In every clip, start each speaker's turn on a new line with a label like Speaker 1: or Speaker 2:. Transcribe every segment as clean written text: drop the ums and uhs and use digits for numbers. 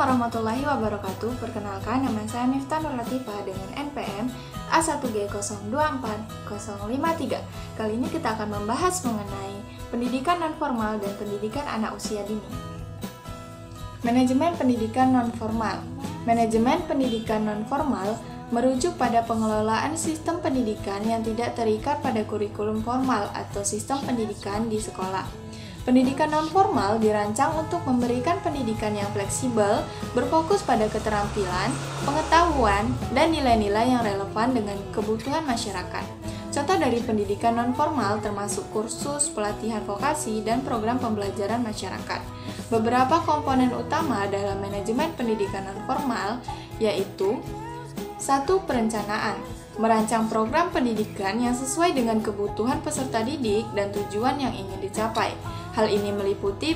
Speaker 1: warahmatullahi wabarakatuh. Perkenalkan, nama saya Miftah Nur Latifah dengan NPM A1G024053. Kali ini kita akan membahas mengenai pendidikan nonformal dan pendidikan anak usia dini. Manajemen pendidikan nonformal. Manajemen pendidikan nonformal merujuk pada pengelolaan sistem pendidikan yang tidak terikat pada kurikulum formal atau sistem pendidikan di sekolah. Pendidikan nonformal dirancang untuk memberikan pendidikan yang fleksibel, berfokus pada keterampilan, pengetahuan, dan nilai-nilai yang relevan dengan kebutuhan masyarakat. Contoh dari pendidikan nonformal termasuk kursus, pelatihan vokasi, dan program pembelajaran masyarakat. Beberapa komponen utama dalam manajemen pendidikan nonformal yaitu 1. Perencanaan. Merancang program pendidikan yang sesuai dengan kebutuhan peserta didik dan tujuan yang ingin dicapai. Hal ini meliputi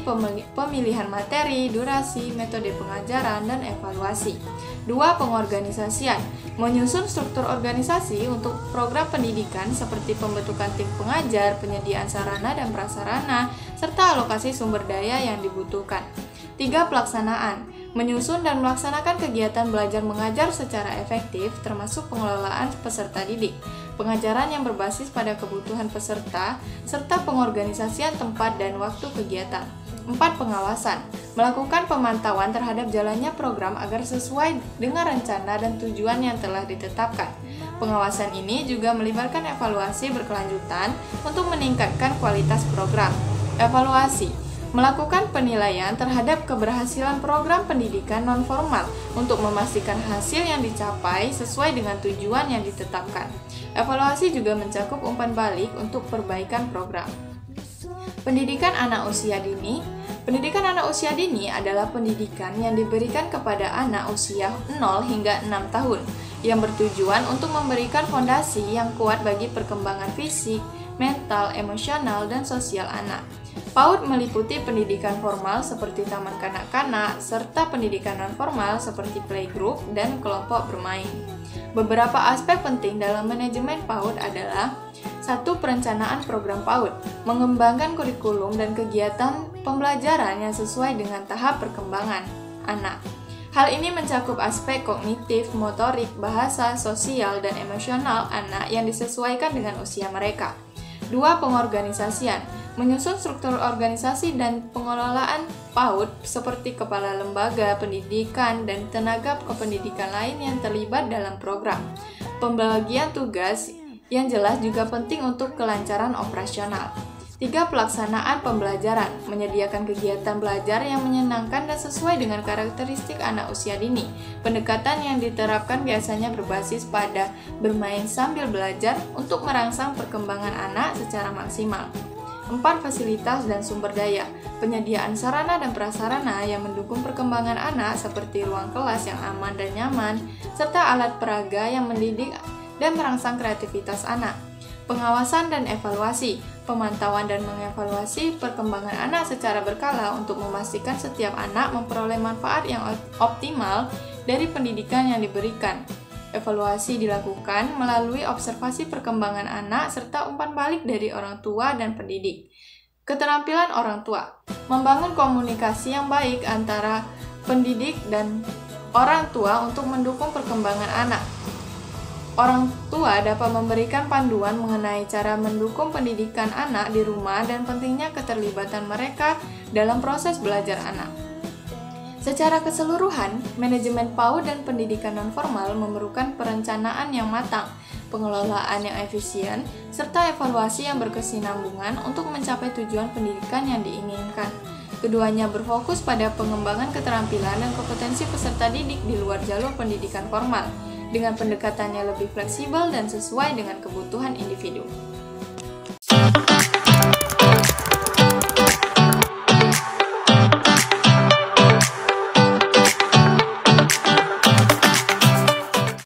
Speaker 1: pemilihan materi, durasi, metode pengajaran, dan evaluasi. 2. Pengorganisasian. Menyusun struktur organisasi untuk program pendidikan seperti pembentukan tim pengajar, penyediaan sarana dan prasarana, serta alokasi sumber daya yang dibutuhkan. 3. Pelaksanaan. Menyusun dan melaksanakan kegiatan belajar mengajar secara efektif, termasuk pengelolaan peserta didik, pengajaran yang berbasis pada kebutuhan peserta, serta pengorganisasian tempat dan waktu kegiatan. 4. Pengawasan. Melakukan pemantauan terhadap jalannya program agar sesuai dengan rencana dan tujuan yang telah ditetapkan. Pengawasan ini juga melibatkan evaluasi berkelanjutan untuk meningkatkan kualitas program. Evaluasi. Melakukan penilaian terhadap keberhasilan program pendidikan nonformal untuk memastikan hasil yang dicapai sesuai dengan tujuan yang ditetapkan. Evaluasi juga mencakup umpan balik untuk perbaikan program. Pendidikan anak usia dini. Pendidikan anak usia dini adalah pendidikan yang diberikan kepada anak usia 0 hingga 6 tahun yang bertujuan untuk memberikan fondasi yang kuat bagi perkembangan fisik, mental, emosional, dan sosial anak. PAUD meliputi pendidikan formal seperti taman kanak-kanak, serta pendidikan nonformal seperti playgroup dan kelompok bermain. Beberapa aspek penting dalam manajemen PAUD adalah 1. Perencanaan program PAUD, mengembangkan kurikulum dan kegiatan pembelajaran yang sesuai dengan tahap perkembangan anak. Hal ini mencakup aspek kognitif, motorik, bahasa, sosial, dan emosional anak yang disesuaikan dengan usia mereka. 2. Pengorganisasian. Menyusun struktur organisasi dan pengelolaan PAUD seperti kepala lembaga pendidikan dan tenaga kependidikan lain yang terlibat dalam program. Pembagian tugas yang jelas juga penting untuk kelancaran operasional. 3. Pelaksanaan pembelajaran. Menyediakan kegiatan belajar yang menyenangkan dan sesuai dengan karakteristik anak usia dini. Pendekatan yang diterapkan biasanya berbasis pada bermain sambil belajar untuk merangsang perkembangan anak secara maksimal. 4. Fasilitas dan sumber daya. Penyediaan sarana dan prasarana yang mendukung perkembangan anak seperti ruang kelas yang aman dan nyaman, serta alat peraga yang mendidik dan merangsang kreativitas anak. Pengawasan dan evaluasi. Pemantauan dan mengevaluasi perkembangan anak secara berkala untuk memastikan setiap anak memperoleh manfaat yang optimal dari pendidikan yang diberikan. Evaluasi dilakukan melalui observasi perkembangan anak serta umpan balik dari orang tua dan pendidik. Keterampilan orang tua. Membangun komunikasi yang baik antara pendidik dan orang tua untuk mendukung perkembangan anak. Orang tua dapat memberikan panduan mengenai cara mendukung pendidikan anak di rumah dan pentingnya keterlibatan mereka dalam proses belajar anak. Secara keseluruhan, manajemen PAUD dan pendidikan nonformal memerlukan perencanaan yang matang, pengelolaan yang efisien, serta evaluasi yang berkesinambungan untuk mencapai tujuan pendidikan yang diinginkan. Keduanya berfokus pada pengembangan keterampilan dan kompetensi peserta didik di luar jalur pendidikan formal, dengan pendekatannya lebih fleksibel dan sesuai dengan kebutuhan individu.